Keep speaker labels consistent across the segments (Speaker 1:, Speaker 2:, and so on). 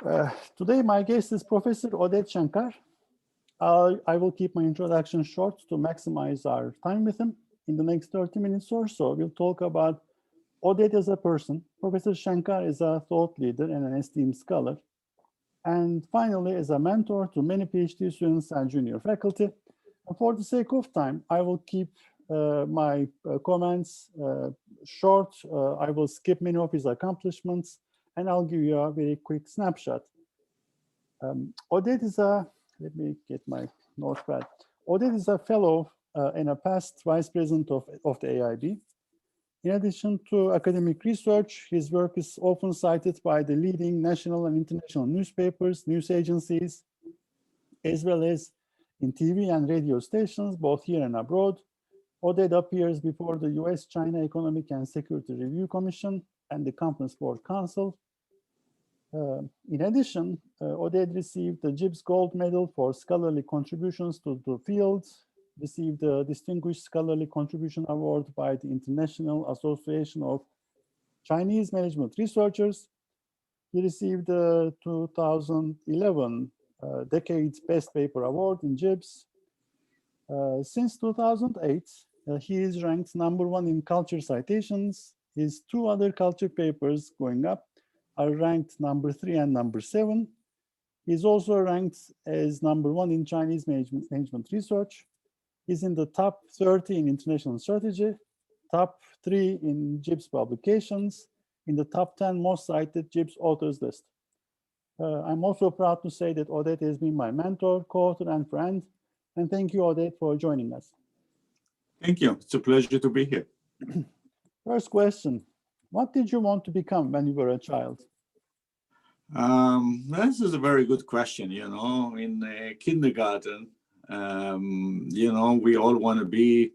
Speaker 1: Today, my guest is Professor Oded Shenkar. I will keep my introduction short to maximize our time with him. In the next 30 minutes or so, we'll talk about Oded as a person. Professor Shenkar is a thought leader and an esteemed scholar. And finally, as a mentor to many PhD students and junior faculty. And for the sake of time, I will keep my comments short. I will skip many of his accomplishments, and I'll give you a very quick snapshot. Oded is let me get my notepad. Oded is a fellow and a past vice president of the AIB. In addition to academic research, his work is often cited by the leading national and international newspapers, news agencies, as well as in TV and radio stations, both here and abroad. Oded appears before the US-China Economic and Security Review Commission and the Conference Board Council. In addition, Oded received the Gibbs Gold Medal for scholarly contributions to the field, received the Distinguished Scholarly Contribution Award by the International Association of Chinese Management Researchers. He received the 2011 Decade's Best Paper Award in Gibbs. Since 2008, he is ranked #1 in culture citations. His 2 other culture papers going up are ranked #3 and #7. He's also ranked as #1 in Chinese management research. He's in the top 30 in international strategy, top 3 in Gibbs publications, in the top 10 most cited Gibbs authors list. I'm also proud to say that Oded has been my mentor, co-author, and friend. And thank you, Oded, for joining us.
Speaker 2: Thank you. It's a pleasure to be here.
Speaker 1: First question. What did you want to become when you were a child?
Speaker 2: This is a very good question. You know, in kindergarten, you know, we all want to be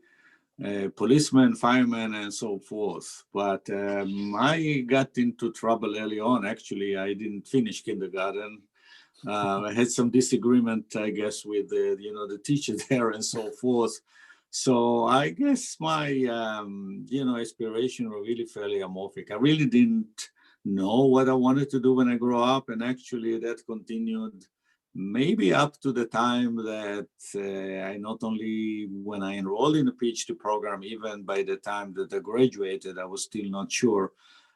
Speaker 2: policemen, firemen, and so forth. But I got into trouble early on. Actually, I didn't finish kindergarten. I had some disagreement, I guess, with you know, the teacher there and so forth. So I guess my, you know, aspiration were really fairly amorphic. I really didn't know what I wanted to do when I grew up. And actually that continued maybe up to the time that I not only when I enrolled in the PhD program, even by the time that I graduated, I was still not sure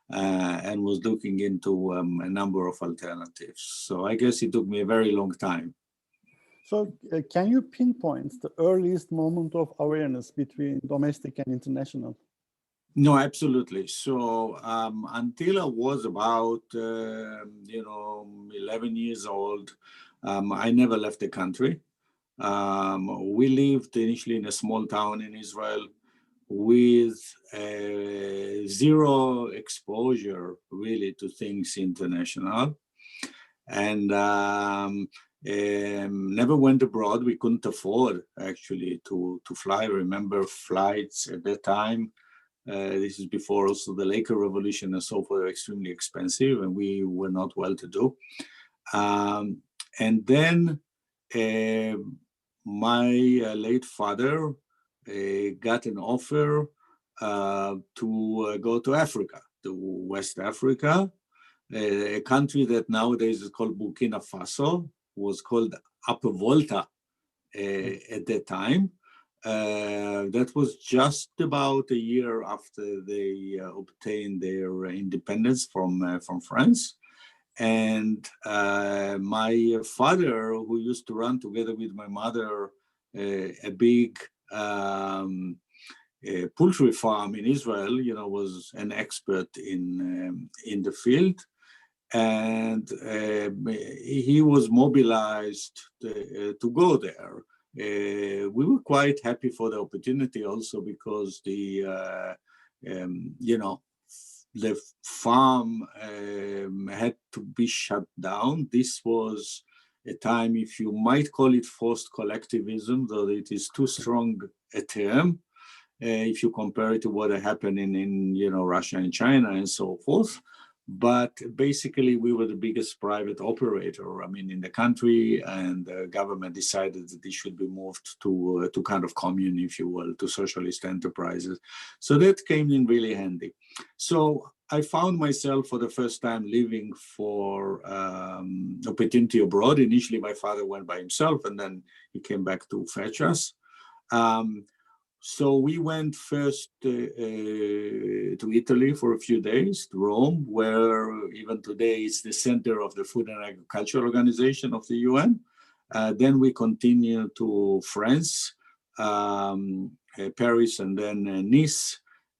Speaker 2: and was looking into a number of alternatives. So I guess it took me a very long time.
Speaker 1: So can you pinpoint the earliest moment of awareness between domestic and international?
Speaker 2: No, absolutely. So until I was about, you know, 11 years old, I never left the country. We lived initially in a small town in Israel with zero exposure really to things international. And never went abroad. We couldn't afford actually to fly. I remember flights at that time. This is before also the Laker Revolution and so forth, were extremely expensive, and we were not well to do. And then my late father got an offer to go to Africa, to West Africa, a country that nowadays is called Burkina Faso, was called Upper Volta at that time. That was just about a year after they obtained their independence from France. And my father, who used to run together with my mother a big poultry farm in Israel, you know, was an expert in the field. And he was mobilized to go there. We were quite happy for the opportunity also because the, you know, the farm had to be shut down. This was a time, if you might call it forced collectivism, though it is too strong a term, if you compare it to what happened in you know, Russia and China and so forth. But basically, we were the biggest private operator, I mean, in the country, and the government decided that this should be moved to kind of commune, if you will, to socialist enterprises. So that came in really handy. So I found myself for the first time living for opportunity abroad. Initially, my father went by himself, and then he came back to fetch us. So we went first to Italy for a few days, to Rome, where even today it's the center of the Food and Agriculture Organization of the UN. Then we continued to France, Paris, and then Nice.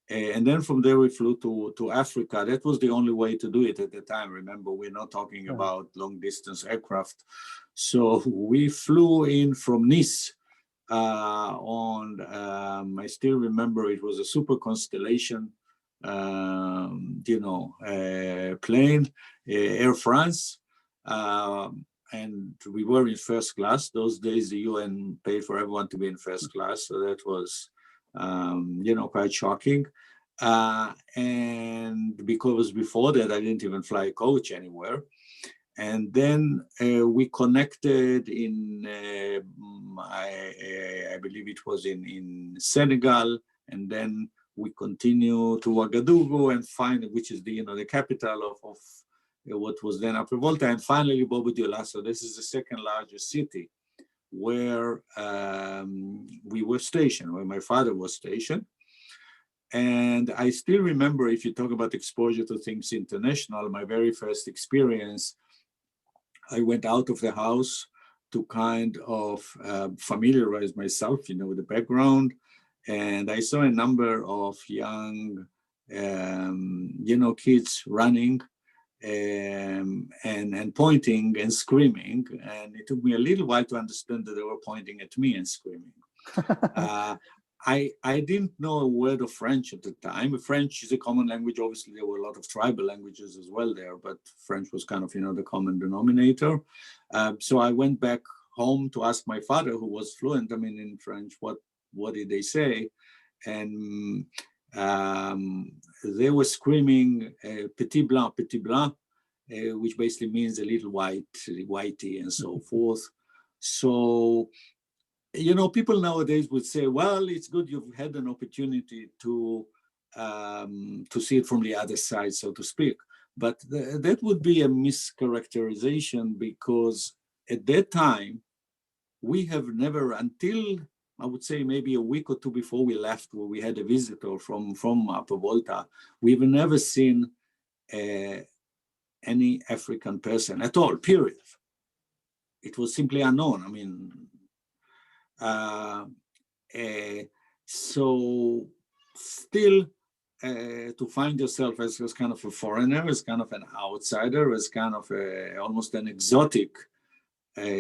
Speaker 2: And then from there we flew to Africa. That was the only way to do it at the time. Remember, we're not talking about long distance aircraft. So we flew in from Nice on, I still remember it was a Super Constellation, plane, Air France. And we were in first class. Those days, the UN paid for everyone to be in first class. So that was, quite shocking. And because before that, I didn't even fly a coach anywhere. And then we connected in, I believe it was in Senegal, and then we continue to Ouagadougou and find, which is the capital of what was then Upper Volta, and finally Bobo Dioulasso. This is the second largest city where we were stationed, where my father was stationed. And I still remember, if you talk about exposure to things international, my very first experience, I went out of the house to kind of familiarize myself, with the background. And I saw a number of young, kids running and pointing and screaming. And it took me a little while to understand that they were pointing at me and screaming. I didn't know a word of French at the time. French is a common language. Obviously, there were a lot of tribal languages as well there, but French was kind of, the common denominator. So I went back home to ask my father, who was fluent, in French, what did they say? And they were screaming, petit blanc, which basically means a little whitey and so forth. So, people nowadays would say, well, it's good you've had an opportunity to see it from the other side, so to speak. But that would be a mischaracterization, because at that time, we have never, until I would say maybe a week or two before we left, where we had a visitor from Upper Volta, we've never seen any African person at all, period. It was simply unknown. So still to find yourself as kind of a foreigner, as kind of an outsider, as kind of almost an exotic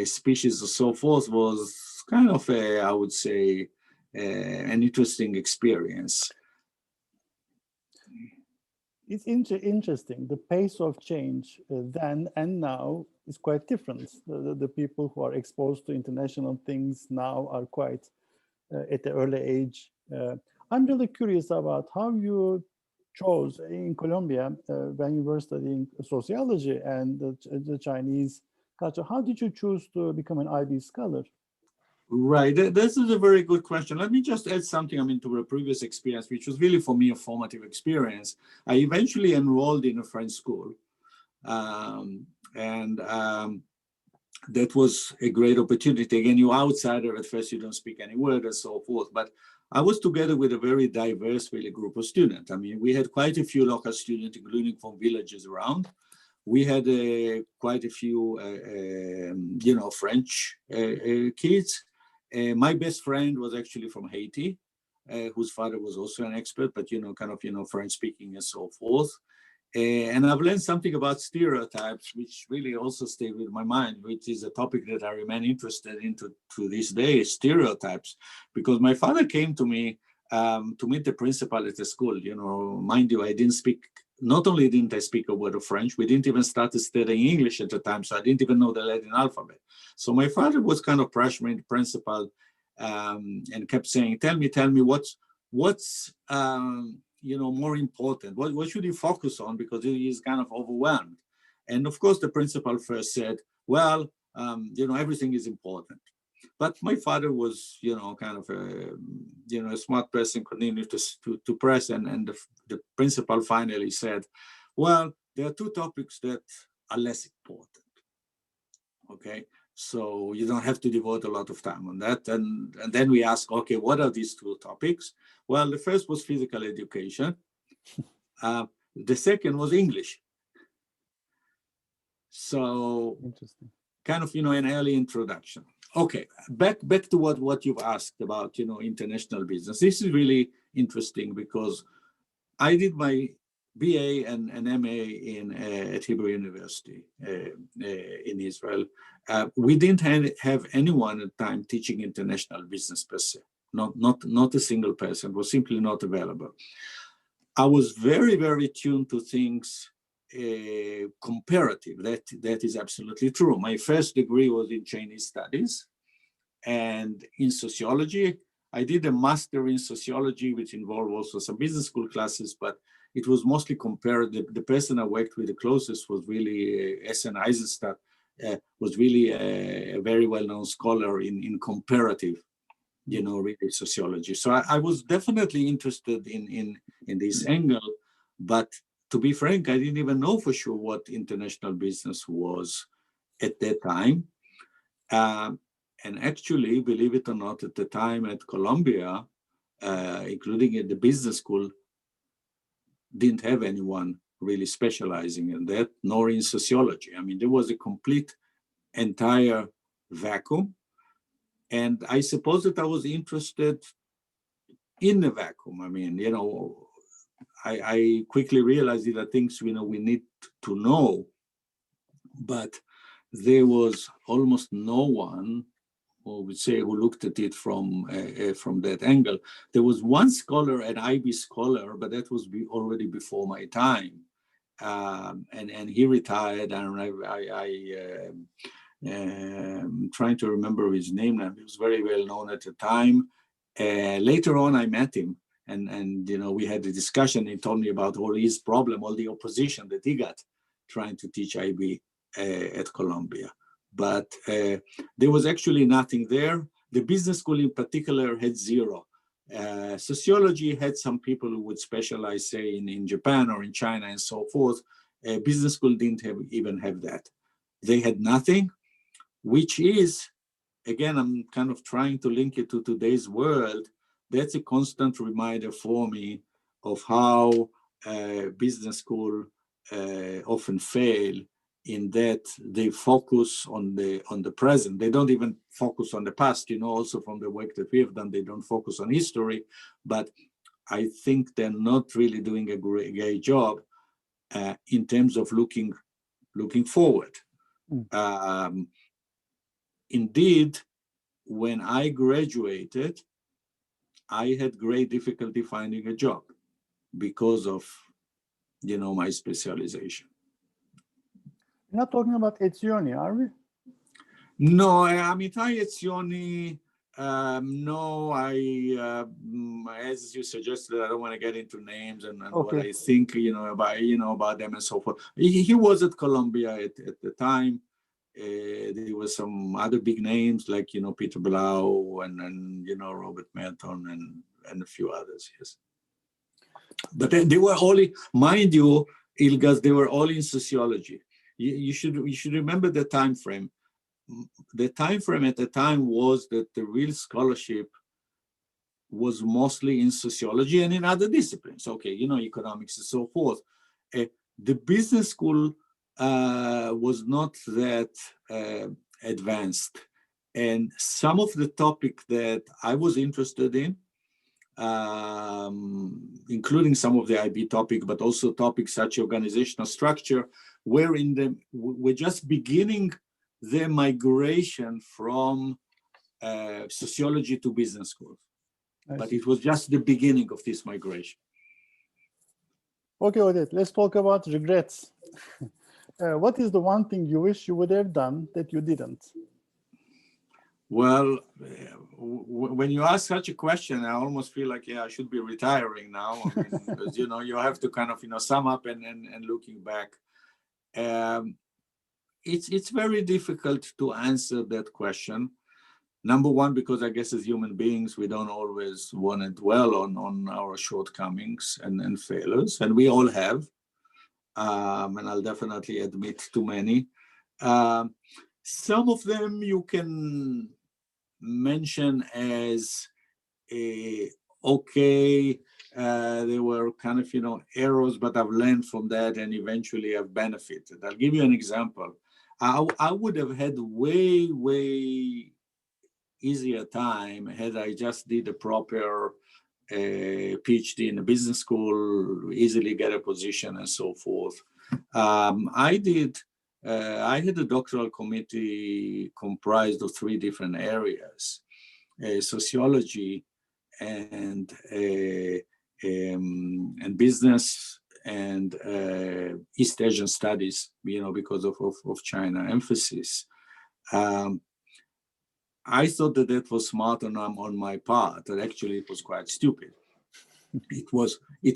Speaker 2: species or so forth, was kind of I would say, an interesting experience.
Speaker 1: It's interesting. The pace of change then and now is quite different. The people who are exposed to international things now are quite at the early age. I'm really curious about how you chose in Colombia, when you were studying sociology and the Chinese culture. How did you choose to become an IB scholar?
Speaker 2: Right, this is a very good question. Let me just add something, to a previous experience, which was really for me a formative experience. I eventually enrolled in a French school, and that was a great opportunity. Again, you're outsider, at first you don't speak any word and so forth, but I was together with a very diverse really group of students. We had quite a few local students, including from villages around. We had quite a few, French kids. My best friend was actually from Haiti, whose father was also an expert, but, French speaking and so forth. And I've learned something about stereotypes, which really also stayed with my mind, which is a topic that I remain interested in to this day, stereotypes. Because my father came to me to meet the principal at the school. Mind you, I didn't speak, not only didn't I speak a word of French, we didn't even start studying English at the time, so I didn't even know the Latin alphabet. So my father was kind of pressuring the principal and kept saying, tell me what's more important? What should he focus on? Because he is kind of overwhelmed. And of course, the principal first said, well, everything is important. But my father was, kind of a, a smart person, continued to press, and the principal finally said, well, there are two topics that are less important. Okay, so you don't have to devote a lot of time on that. And then we asked, okay, what are these two topics? Well, the first was physical education. The second was English. So
Speaker 1: interesting.
Speaker 2: Kind of, an early introduction. Okay, back to what you've asked about, international business. This is really interesting because I did my BA and MA at Hebrew University in Israel. We didn't have anyone at the time teaching international business per se. Not a single person was simply not available. I was very, very tuned to things comparative. That is absolutely true. My first degree was in Chinese studies, and in sociology. I did a master in sociology, which involved also some business school classes, but it was mostly comparative. The person I worked with the closest was really S.N. Eisenstadt, was really a very well-known scholar in comparative, really sociology. So I was definitely interested in this angle, but to be frank, I didn't even know for sure what international business was at that time. And actually, believe it or not, at the time at Columbia, including at the business school, didn't have anyone really specializing in that, nor in sociology. I mean, there was a complete entire vacuum. And I suppose that I was interested in the vacuum. I mean, I quickly realized that things, we need to know, but there was almost no one, or would say, who looked at it from that angle. There was one scholar, an IB scholar, but that was already before my time, and he retired. And I'm trying to remember his name now. He was very well known at the time. Later on, I met him, and we had a discussion. He told me about all his problem, all the opposition that he got trying to teach IB at Columbia. But there was actually nothing there. The business school in particular had zero. Sociology had some people who would specialize, say, in Japan or in China and so forth. Business school didn't even have that. They had nothing, which is, again, I'm kind of trying to link it to today's world. That's a constant reminder for me of how business school often fail, in that they focus on the present. They don't even focus on the past, also from the work that we have done, they don't focus on history, but I think they're not really doing a great job in terms of looking forward. Indeed, when I graduated, I had great difficulty finding a job because of, my specialization.
Speaker 1: We're not talking about Etzioni, are we?
Speaker 2: No, Amitai Etzioni, no, as you suggested, I don't want to get into names and okay, what I think, about them and so forth. He was at Columbia at the time. There were some other big names like, Peter Blau and Robert Merton and a few others, yes. But they were all, mind you, Ilgaz, they were all in sociology. You should remember the time frame. The time frame at the time was that the real scholarship was mostly in sociology and in other disciplines. Okay, economics and so forth. The business school was not that advanced, and some of the topic that I was interested in, including some of the IB topic, but also topics such as organizational structure, we're just beginning the migration from sociology to business schools. But it was just the beginning of this migration.
Speaker 1: Okay, Oded, let's talk about regrets. What is the one thing you wish you would have done that you didn't?
Speaker 2: Well, when you ask such a question, I almost feel like, I should be retiring now. I mean, because, you have to kind of, sum up and looking back. It's very difficult to answer that question. Number one, because I guess as human beings, we don't always want to dwell on our shortcomings and failures, and we all have. And I'll definitely admit to many. Some of them you can mention as okay, they were kind of, errors, but I've learned from that and eventually I've benefited. I'll give you an example. I would have had way easier time had I just did a proper PhD in a business school, easily get a position and so forth. I had a doctoral committee comprised of 3 different areas: sociology and business and East Asian studies, because of China emphasis. I thought that was smart on my part, and actually it was quite stupid. It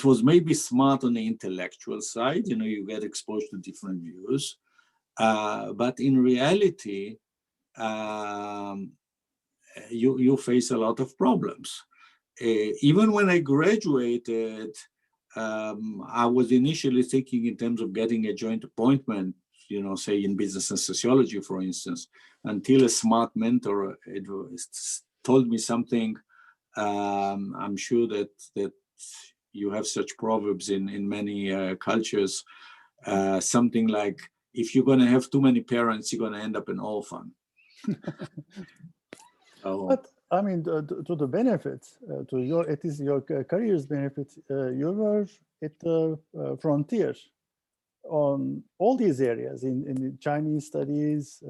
Speaker 2: was maybe smart on the intellectual side, you get exposed to different views, but in reality, you face a lot of problems. Even when I graduated, I was initially thinking in terms of getting a joint appointment, say in business and sociology, for instance, until a smart mentor told me something. I'm sure that you have such proverbs in many cultures, something like, if you're going to have too many parents, you're going to end up an orphan.
Speaker 1: But I mean, to the benefits, it is your career's benefit, you were at the frontier on all these areas, in Chinese studies,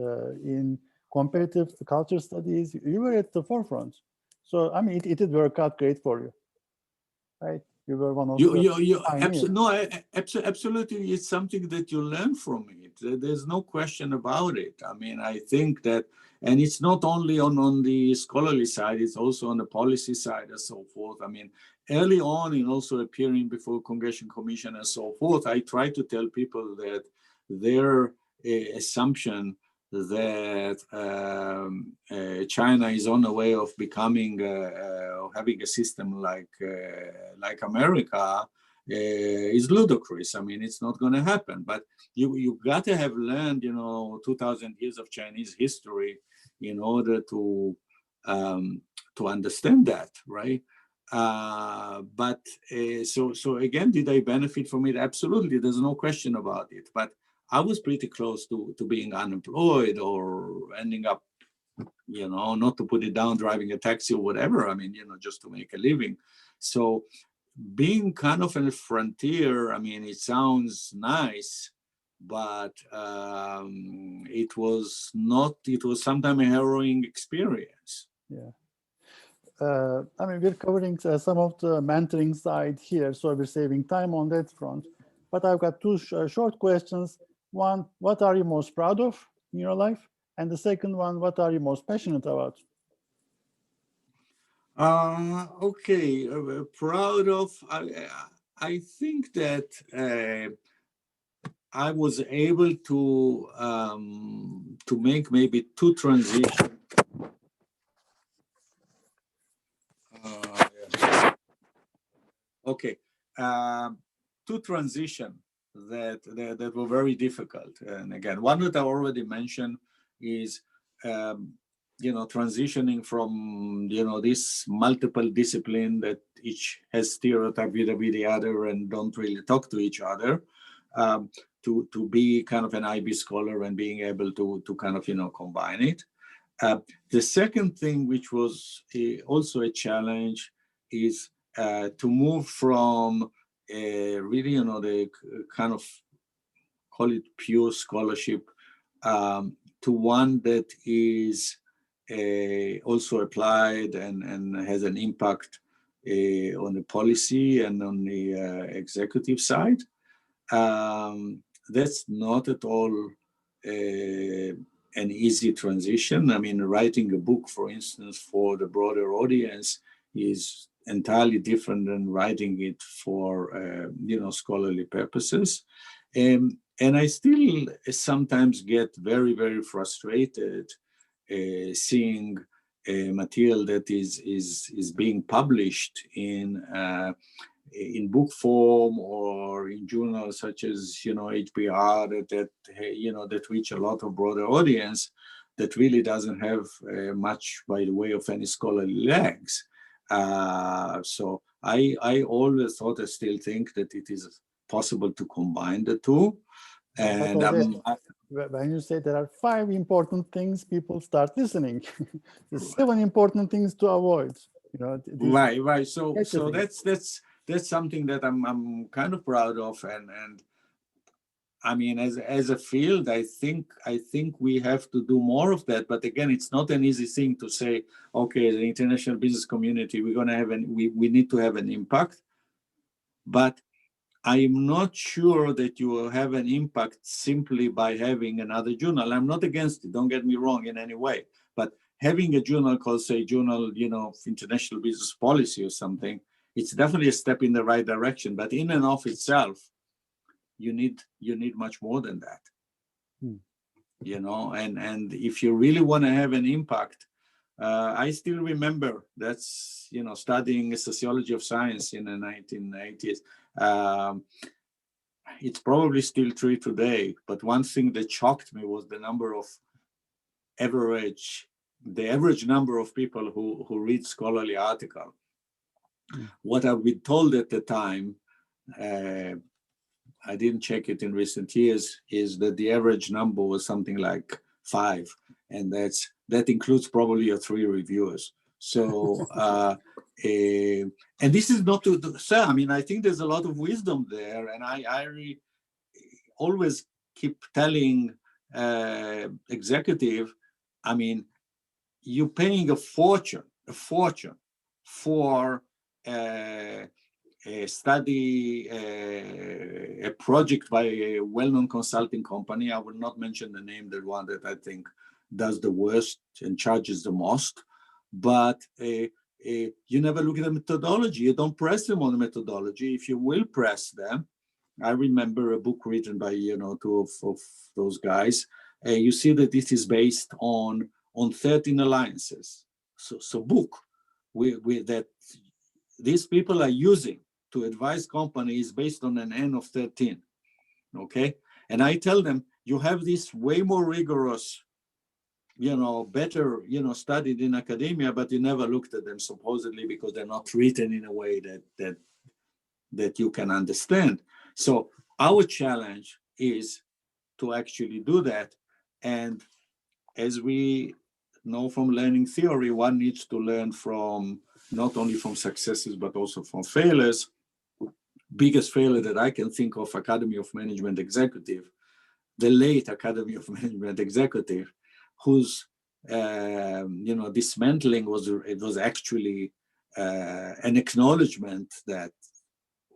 Speaker 1: in comparative culture studies. You were at the forefront. So, I mean, it did work out great for you, right? You were one of
Speaker 2: absolutely. It's something that you learn from it. There's no question about it. I mean, I think that, and it's not only on the scholarly side, it's also on the policy side and so forth. I mean, early on in also appearing before Congressional Commission and so forth, I try to tell people that their assumption that China is on the way of becoming, having a system like America is ludicrous. I mean, it's not going to happen. But you got to have learned, 2,000 years of Chinese history in order to understand that, right? So again, did I benefit from it? Absolutely. There's no question about it. But I was pretty close to being unemployed or ending up, not to put it down, driving a taxi or whatever. I mean, just to make a living. So being kind of in a frontier, I mean, it sounds nice, but it was sometimes a harrowing experience.
Speaker 1: Yeah. I mean, we're covering some of the mentoring side here, so we're saving time on that front. But I've got 2 short questions. One, what are you most proud of in your life? And the second one, what are you most passionate about?
Speaker 2: Okay, proud of. I think that I was able to make maybe 2 transitions. Okay, 2 transitions that were very difficult. And again, one that I already mentioned is, transitioning from, this multiple discipline that each has stereotype with the other and don't really talk to each other, to be kind of an IB scholar and being able to kind of, combine it. The second thing, which was also a challenge, is to move from really, the kind of, call it pure scholarship, to one that is also applied and has an impact on the policy and on the executive side. That's not at all an easy transition. I mean, writing a book, for instance, for the broader audience is entirely different than writing it for, scholarly purposes. And I still sometimes get very, very frustrated seeing material that is being published in book form or in journals such as HBR that reach a lot of broader audience, that really doesn't have much by the way of any scholarly legs. So I always thought, I still think that it is possible to combine the two. And
Speaker 1: when you say there are 5 important things, people start listening. There's 7 important things to avoid.
Speaker 2: Right. So that's something that I'm kind of proud of, and I mean, as a field, I think we have to do more of that. But again, it's not an easy thing to say, okay, the international business community, we're going to have we need to have an impact. But I'm not sure that you will have an impact simply by having another journal. I'm not against it, don't get me wrong in any way. But having a journal called, say, Journal, of International Business Policy or something, it's definitely a step in the right direction. But in and of itself, you need much more than that. And if you really want to have an impact, I still remember that's studying sociology of science in the 1980s. It's probably still true today, but one thing that shocked me was the average number of people who read scholarly article. What I've been told at the time, I didn't check it in recent years, is that the average number was something like 5, and that includes probably your 3 reviewers. So, and this is not to say, I mean, I think there's a lot of wisdom there, and I always keep telling executive, I mean, you're paying a fortune for a study, a project by a well-known consulting company. I will not mention the name, the one that I think does the worst and charges the most. But you never look at the methodology. You don't press them on the methodology. If you will press them, I remember a book written by 2 of those guys. You see that this is based on 13 alliances. So book that these people are using to advise companies based on an N of 13. Okay, and I tell them, you have this way more rigorous, better, studied in academia, but you never looked at them supposedly because they're not written in a way that you can understand. So our challenge is to actually do that. And as we know from learning theory, one needs to learn from not only from successes, but also from failures. Biggest failure that I can think of, Academy of Management Executive, the late Academy of Management Executive, whose dismantling was actually an acknowledgement that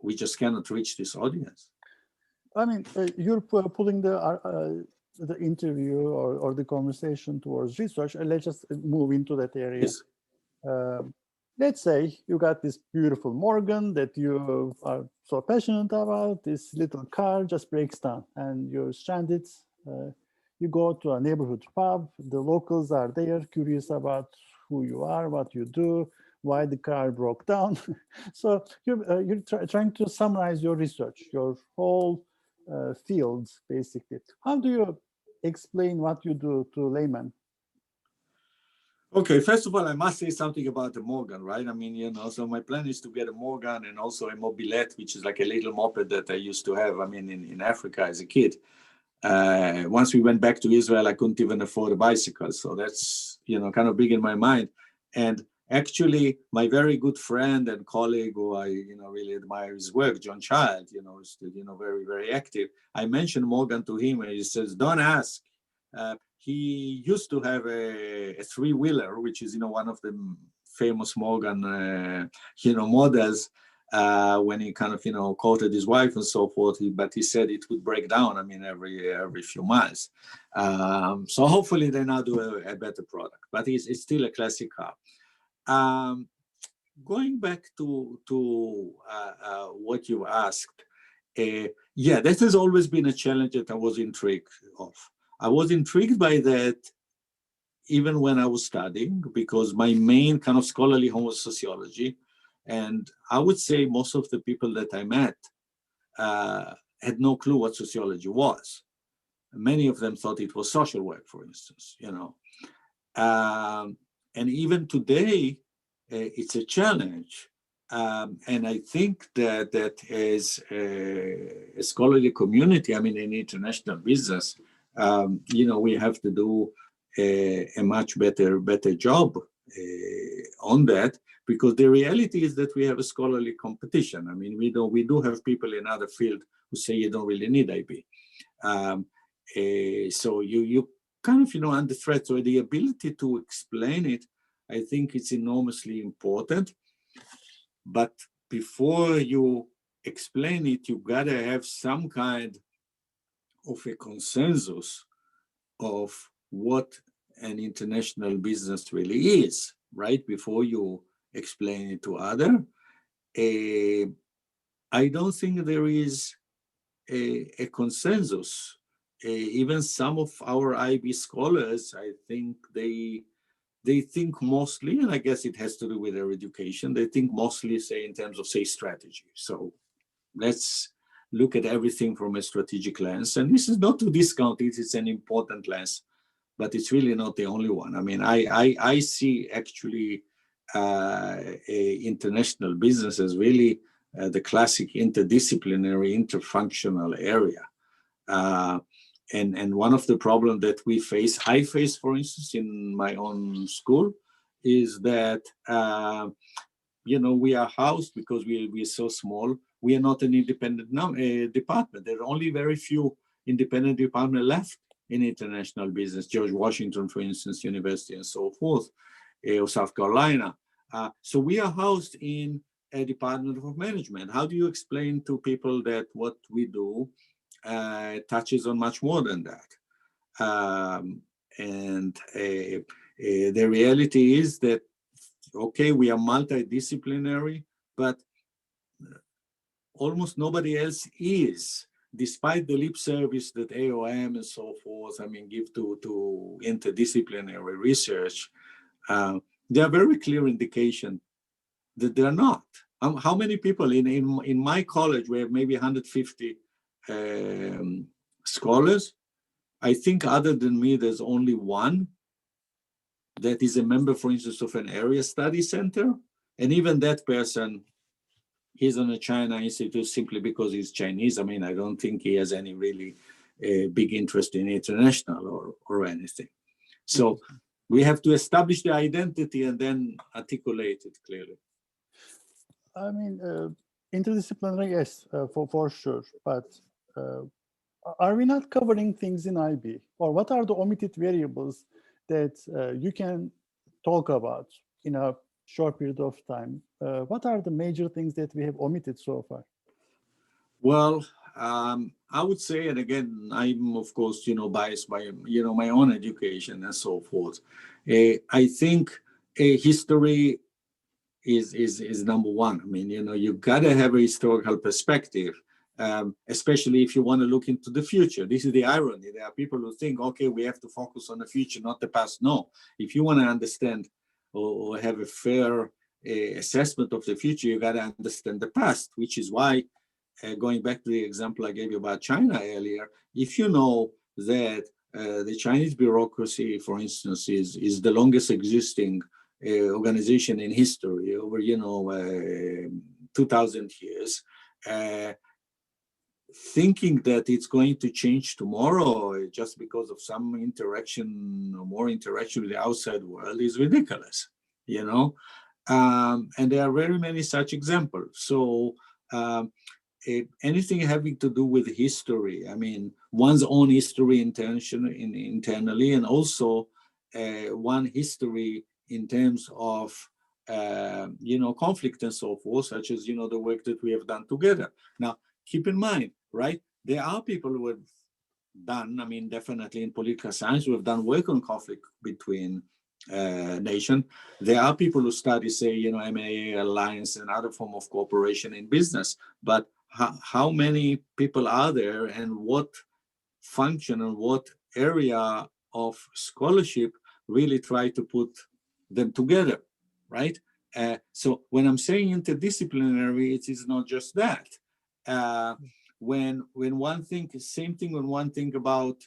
Speaker 2: we just cannot reach this audience.
Speaker 1: I mean, you're pulling the interview or the conversation towards research, and let's just move into that area.
Speaker 2: Yes.
Speaker 1: Let's say you got this beautiful Morgan that you are so passionate about. This little car just breaks down and you're stranded. You go to a neighborhood pub. The locals are there, curious about who you are, what you do, why the car broke down. So you're trying to summarize your research, your whole fields, basically. How do you explain what you do to laymen?
Speaker 2: Okay, first of all, I must say something about the Morgan, right? I mean, so my plan is to get a Morgan and also a mobilette, which is like a little moped that I used to have, I mean, in Africa as a kid. Once we went back to Israel, I couldn't even afford a bicycle. So that's, kind of big in my mind. And actually, my very good friend and colleague who I, really admire his work, John Child, is still, very, very active. I mentioned Morgan to him and he says, don't ask. He used to have a 3-wheeler, which is, one of the famous Morgan, models, when he kind of, courted his wife and so forth. But he said it would break down, I mean, every few miles. So hopefully they now do a better product, but it's still a classic car. Going back to what you asked, this has always been a challenge that I was intrigued of. I was intrigued by that even when I was studying, because my main kind of scholarly home was sociology. And I would say most of the people that I met had no clue what sociology was. Many of them thought it was social work, for instance, you know. And even today, it's a challenge. And I think that as a scholarly community, I mean, in international business, you know, we have to do a much better job on that, because the reality is that we have a scholarly competition. I mean, we do have people in other fields who say you don't really need IB. So you kind of, you know, under threat. So the ability to explain it, I think it's enormously important. But before you explain it, you gotta have some kind of a consensus of what an international business really is, right? Before you explain it to other. I don't think there is a consensus. Even some of our IB scholars, I think they think mostly, and I guess it has to do with their education, they think mostly, say, in terms of, say, strategy. So let's look at everything from a strategic lens. And this is not to discount it, it's an important lens, but it's really not the only one. I mean, I see actually international business as really the classic interdisciplinary, interfunctional area. And one of the problems that I face, for instance, in my own school, is that, you know, we are housed because we are so small. We are not an independent department. There are only very few independent departments left in international business. George Washington, for instance, University and so forth, or South Carolina. So we are housed in a department of management. How do you explain to people that what we do touches on much more than that? And the reality is that, okay, we are multidisciplinary, but almost nobody else is, despite the lip service that AOM and so forth, I mean, give to interdisciplinary research. There are very clear indication that they're not. How many people in my college, we have maybe 150 scholars. I think other than me, there's only one that is a member, for instance, of an area study center. And even that person, he's on a China Institute simply because he's Chinese. I mean, I don't think he has any really big interest in international or anything. So we have to establish the identity and then articulate it clearly.
Speaker 1: I mean, interdisciplinary, yes, for sure. But are we not covering things in IB? Or what are the omitted variables that you can talk about in a short period of time? What are the major things that we have omitted so far?
Speaker 2: Well, I would say, and again, I'm of course, you know, biased by, you know, my own education and so forth. I think history is number one. I mean, you know, you gotta have a historical perspective, especially if you want to look into the future. This is the irony. There are people who think, okay, we have to focus on the future, not the past. No, if you want to understand or have a fair assessment of the future, you got to understand the past, which is why, going back to the example I gave you about China earlier, if you know that the Chinese bureaucracy, for instance, is the longest existing organization in history, over, you know, 2,000 years, thinking that it's going to change tomorrow just because of some interaction or more interaction with the outside world is ridiculous, you know. And there are very many such examples. So anything having to do with history, I mean, one's own history internally, and also one history in terms of you know, conflict and so forth, such as, you know, the work that we have done together. Now, keep in mind, right, there are people who have done, I mean, definitely in political science, who have done work on conflict between nations. There are people who study, say, you know, M&A, alliance, and other form of cooperation in business. But how many people are there, and what function and what area of scholarship really try to put them together, right? So when I'm saying interdisciplinary, it is not just that. When one thinks, same thing when one think about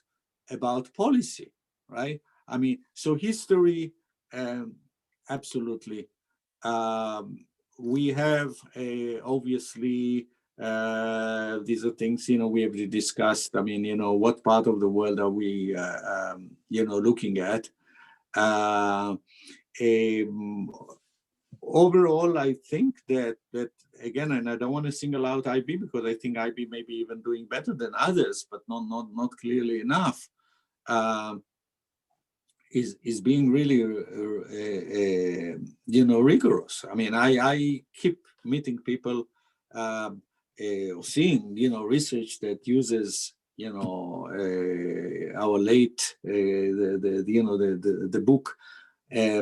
Speaker 2: policy, right? I mean, so history, absolutely. We have obviously these are things, you know, we have discussed. I mean, you know, what part of the world are we, you know, looking at? Overall, I think that again, and I don't want to single out IB because I think IB may be even doing better than others, but not clearly enough. Is being really, you know, rigorous. I mean, I keep meeting people, seeing, you know, research that uses, you know, our late, the book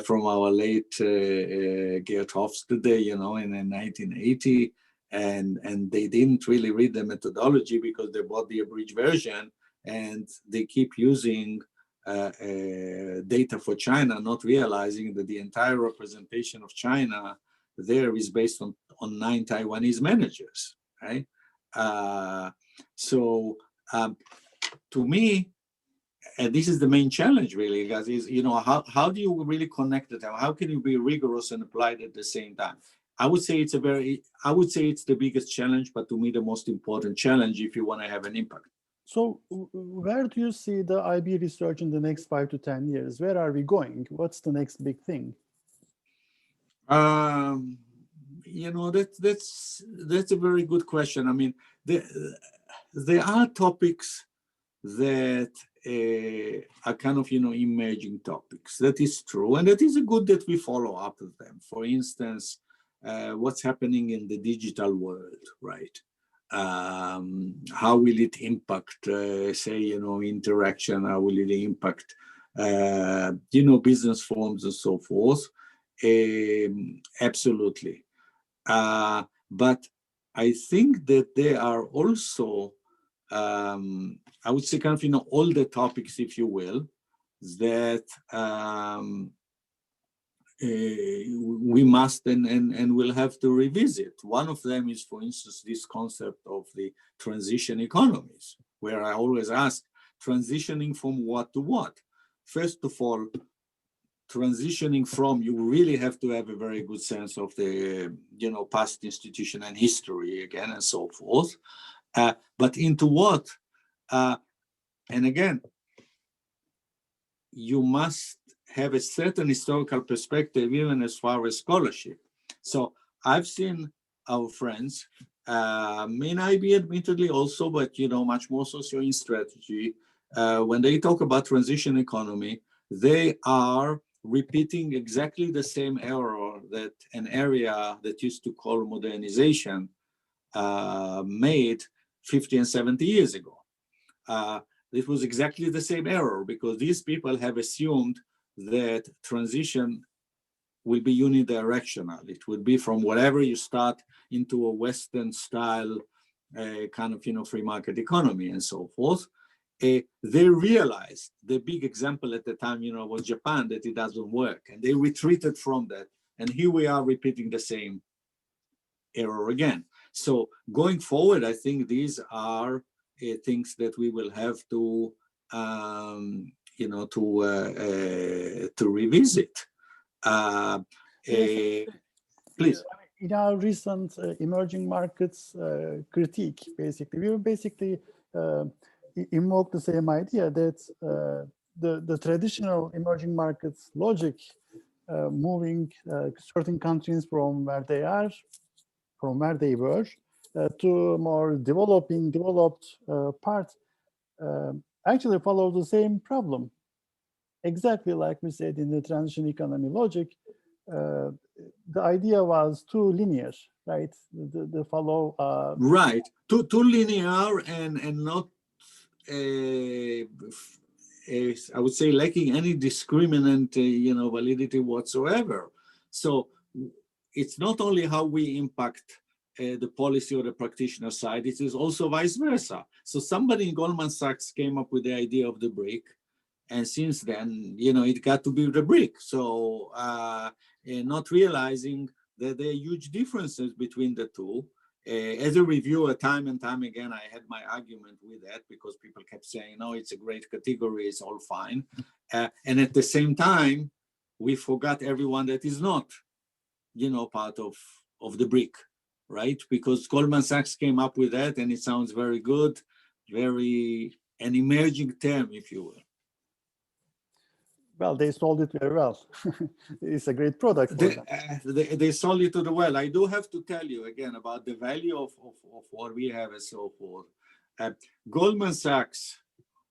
Speaker 2: from our late Geert Hofstede, you know, in 1980, and they didn't really read the methodology because they bought the abridged version, and they keep using data for China, not realizing that the entire representation of China there is based on 9 Taiwanese managers, right? To me, and this is the main challenge really, guys, is, you know, how do you really connect it? How can you be rigorous and apply it at the same time? I would say it's the biggest challenge, but to me the most important challenge if you want to have an impact.
Speaker 1: So where do you see the IB research in the next 5 to 10 years? Where are we going? What's the next big thing?
Speaker 2: You know, that's a very good question. I mean, there are topics that are kind of, you know, emerging topics. That is true, and it is good that we follow up with them. For instance, what's happening in the digital world, right? How will it impact, say, you know, interaction? How will it impact, you know, business forms and so forth? Absolutely. But I think that there are also, I would say, kind of, you know, all the topics, if you will, that we must and will have to revisit. One of them is, for instance, this concept of the transition economies, where I always ask, transitioning from what to what? First of all, transitioning from, you really have to have a very good sense of the, you know, past institution and history again and so forth. But into what? And again, you must have a certain historical perspective, even as far as scholarship. So I've seen our friends, may not be admittedly also, but, you know, much more so in strategy, when they talk about transition economy, they are repeating exactly the same error that an area that used to call modernization made 50 and 70 years ago. It was exactly the same error, because these people have assumed that transition will be unidirectional. It would be from whatever you start into a Western style kind of, you know, free market economy and so forth. They realized, the big example at the time, you know, was Japan, that it doesn't work, and they retreated from that. And here we are repeating the same error again. So going forward, I think these are things that we will have to, you know, to revisit. Please.
Speaker 1: In our recent emerging markets critique, basically, we basically invoke the same idea that the traditional emerging markets logic, moving certain countries from where they are, from where they were, to more developed part, actually follow the same problem. Exactly like we said in the transition economy logic, the idea was too linear, right? The follow.
Speaker 2: Right, too linear and not, I would say, lacking any discriminant, you know, validity whatsoever. So it's not only how we impact the policy or the practitioner side, it is also vice versa. So somebody in Goldman Sachs came up with the idea of the brick, And since then, it got to be the BRIC. So not realizing that there are huge differences between the two. As a reviewer, time and time again, I had my argument with that because people kept saying, no, it's a great category, it's all fine. And at the same time, we forgot everyone that is not, part of the BRIC, right? Because Goldman Sachs came up with that and it sounds very good, an emerging term, if you will.
Speaker 1: Well, they sold it very well. It's a great product for them.
Speaker 2: They sold it to the well. I do have to tell you again about the value of what we have and so forth. Goldman Sachs,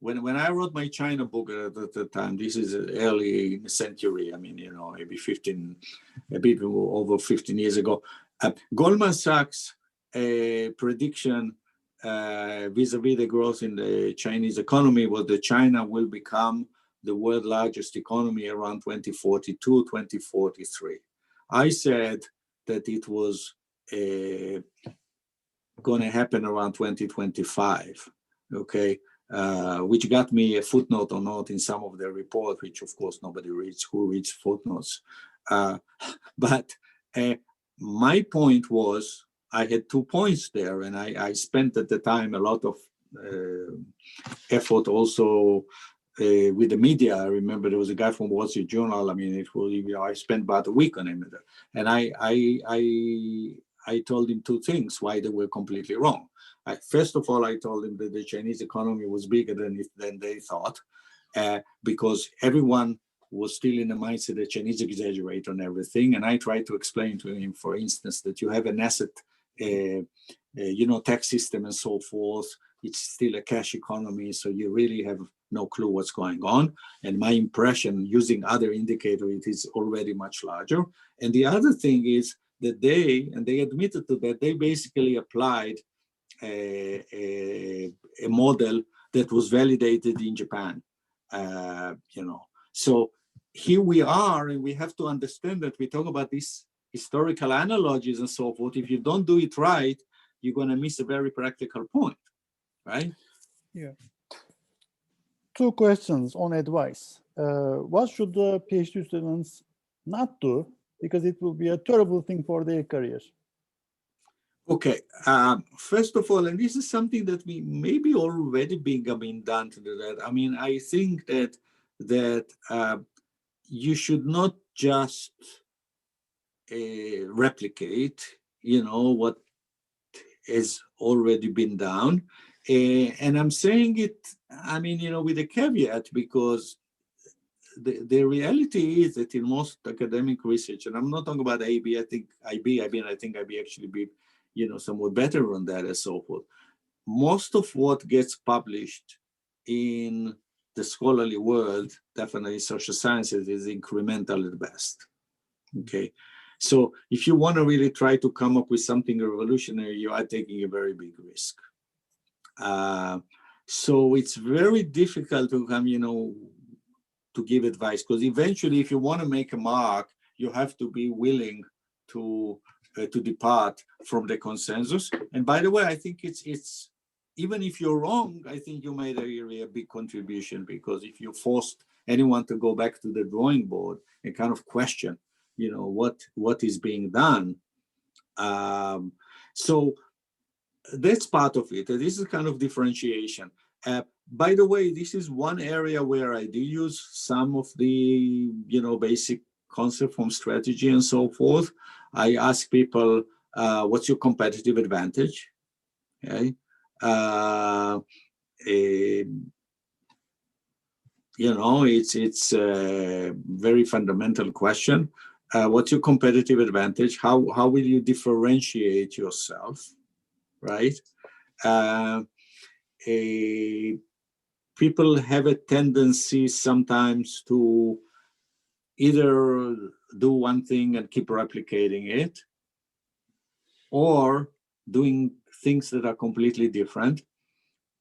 Speaker 2: when I wrote my China book at the time, this is early century, maybe a bit over 15 years ago, Goldman Sachs prediction vis-a-vis the growth in the Chinese economy was that China will become the world's largest economy around 2042, 2043. I said that it was going to happen around 2025, okay, which got me a footnote or note in some of the report, which of course nobody reads. Who reads footnotes? But my point was, I had 2 points there, and I spent at the time a lot of effort also with the media. I remember there was a guy from Wall Street Journal. I spent about a week on him, and I told him 2 things why they were completely wrong. First of all, I told him that the Chinese economy was bigger than they thought, because everyone was still in the mindset that Chinese exaggerate on everything. And I tried to explain to him, for instance, that you have an asset, tax system and so forth. It's still a cash economy, so you really have no clue what's going on. And my impression, using other indicators, it is already much larger. And the other thing is that they admitted to that, they basically applied a model that was validated in Japan, So here we are, and we have to understand that we talk about these historical analogies and so forth. If you don't do it right, you're going to miss a very practical point, right?
Speaker 1: Yeah. 2 questions on advice. What should the PhD students not do? Because it will be a terrible thing for their career.
Speaker 2: Okay. First of all, and this is something that we maybe already being done to that. I think that you should not just replicate, what has already been done. And I'm saying it, with a caveat, because the reality is that in most academic research, and I'm not talking about IB, I think IB actually be, somewhat better on that and so forth. Most of what gets published in the scholarly world, definitely social sciences, is incremental at best. Okay. So if you want to really try to come up with something revolutionary, you are taking a very big risk. So it's very difficult to to give advice, because eventually, if you want to make a mark, you have to be willing to depart from the consensus. And by the way, I think it's even if you're wrong, I think you made a really big contribution, because if you forced anyone to go back to the drawing board and kind of question, what is being done. So that's part of it. This is kind of differentiation. By the way, this is one area where I do use some of the, basic concept from strategy and so forth. I ask people, what's your competitive advantage? Okay. It's a very fundamental question. What's your competitive advantage? How will you differentiate yourself, right? People have a tendency sometimes to either do one thing and keep replicating it, or doing things that are completely different.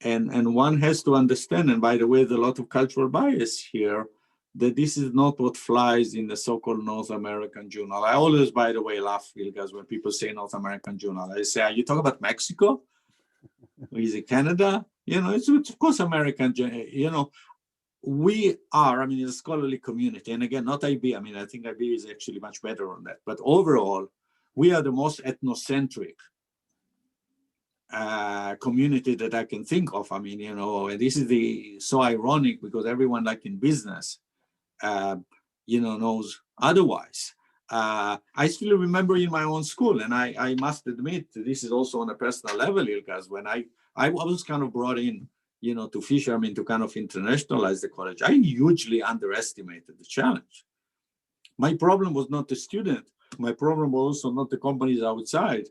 Speaker 2: And one has to understand, and by the way, there's a lot of cultural bias here, that this is not what flies in the so-called North American journal. I always, by the way, laugh, because when people say North American journal, I say, are you talking about Mexico? Or is it Canada? It's of course American, we are, I mean, a scholarly community, and again, not IB. I mean, I think IB is actually much better on that. But overall, we are the most ethnocentric community that I can think of. I mean, and this is so ironic because everyone, like in business, knows otherwise. I still remember in my own school, and I must admit, this is also on a personal level, Ilgaz, when I was kind of brought in, to Fisher, I mean, to kind of internationalize the college, I hugely underestimated the challenge. My problem was not the student. My problem was also not the companies outside.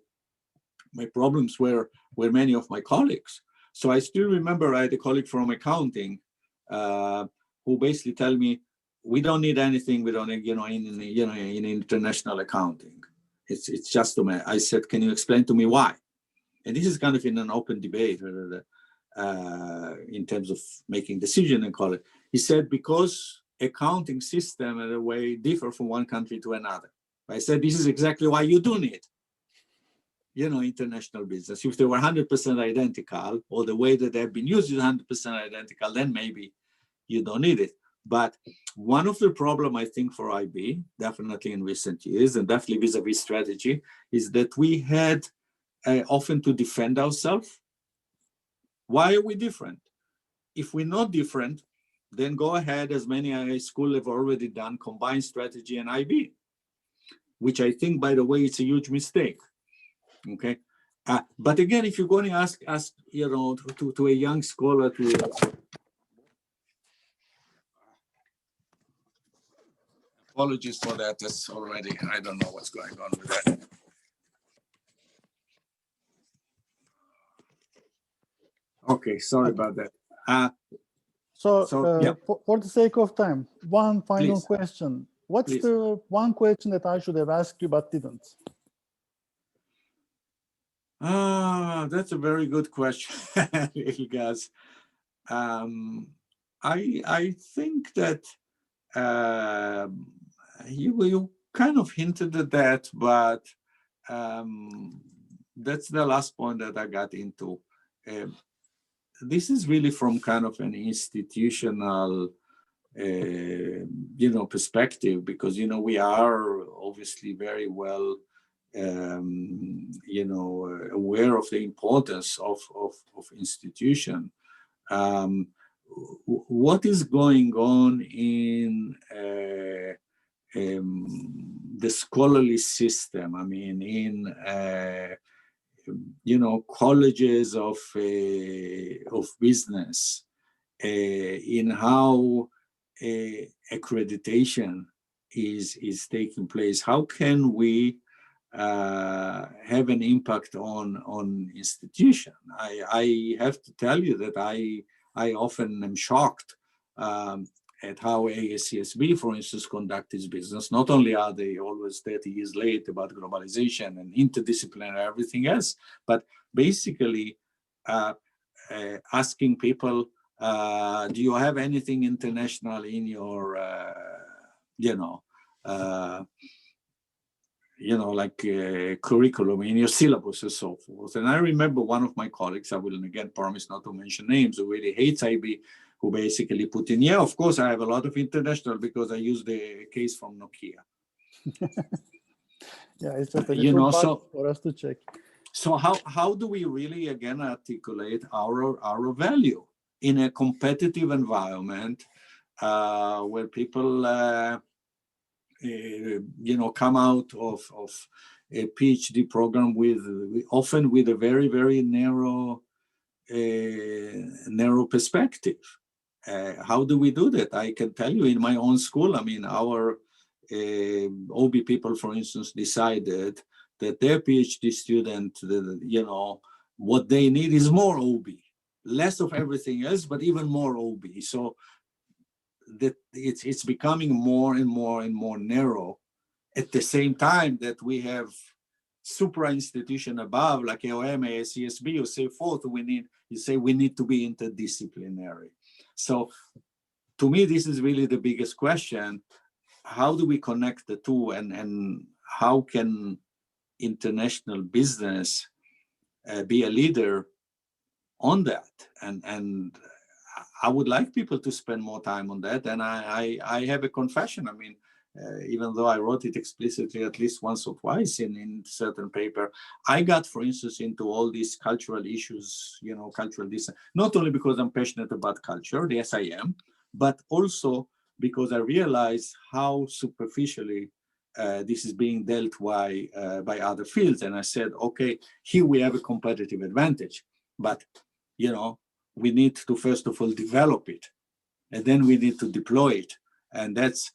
Speaker 2: My problems were many of my colleagues. So I still remember I had a colleague from accounting who basically tell me, we don't need anything. We don't, in international accounting. It's just a matter. I said, can you explain to me why? And this is kind of in an open debate in terms of making decision in college. He said, because accounting system in a way differ from one country to another. I said, this is exactly why you do need, international business. If they were 100% identical, or the way that they've been used is 100% identical, then maybe you don't need it. But one of the problem, I think, for IB, definitely in recent years, and definitely vis-a-vis strategy, is that we had often to defend ourselves. Why are we different? If we're not different, then go ahead, as many schools have already done, combine strategy and IB, which I think, by the way, it's a huge mistake. Okay. But again, if you're going to ask to a young scholar apologies for that. That's already, I don't know what's going on with that. Okay, sorry about that.
Speaker 1: Yeah. For the sake of time, one final question. What's the one question that I should have asked you but didn't?
Speaker 2: That's a very good question, Ilgaz. I think that you kind of hinted at that, but that's the last point that I got into. This is really from kind of an institutional, perspective, because, we are obviously very well, aware of the importance of institution. What is going on in the scholarly system? I mean, in colleges of business, in how accreditation is taking place. How can we have an impact on institution? I have to tell you that I often am shocked at how ASCSB, for instance, conduct its business. Not only are they always 30 years late about globalization and interdisciplinary everything else, but basically asking people, do you have anything international in your, curriculum, in your syllabus and so forth? And I remember one of my colleagues, I will again promise not to mention names, who really hates IB, who basically put in, of course I have a lot of international because I use the case from Nokia.
Speaker 1: Yeah, it's just a different box for us to check.
Speaker 2: So how do we really, again, articulate our value in a competitive environment where people, come out of a PhD program often with a very, very narrow perspective? How do we do that? I can tell you, in my own school, I mean, our OB people, for instance, decided that their PhD student, what they need is more OB, less of everything else, but even more OB. So that it's becoming more and more and more narrow. At the same time that we have supra institution above, like AOM, ASCSB, you say forth, we need to be interdisciplinary. So to me, this is really the biggest question. How do we connect the two, and how can international business be a leader on that? And I would like people to spend more time on that. And I have a confession. I mean, even though I wrote it explicitly at least once or twice in certain paper, I got, for instance, into all these cultural issues, you know, cultural design, not only because I'm passionate about culture, yes, I am, but also because I realized how superficially this is being dealt by other fields. And I said, okay, here we have a competitive advantage, but, you know, we need to first of all develop it, and then we need to deploy it. And this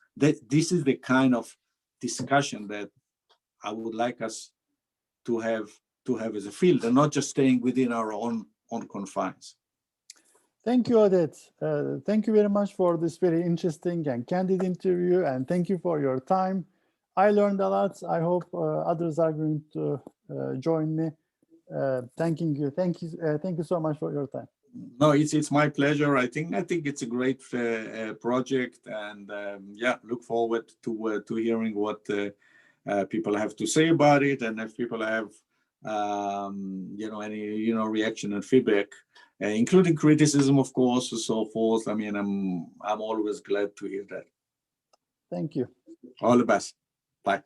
Speaker 2: is the kind of discussion that I would like us to have as a field, and not just staying within our own confines.
Speaker 1: Thank you, Oded. Thank you very much for this very interesting and candid interview, and thank you for your time. I learned a lot. I hope others are going to join me. Thanking you. Thank you so much for your time.
Speaker 2: No, it's my pleasure. I think it's a great project, and yeah, look forward to hearing what people have to say about it, and if people have you know, any reaction and feedback, including criticism, of course, and so forth. I mean, I'm always glad to hear that.
Speaker 1: Thank you.
Speaker 2: All the best. Bye.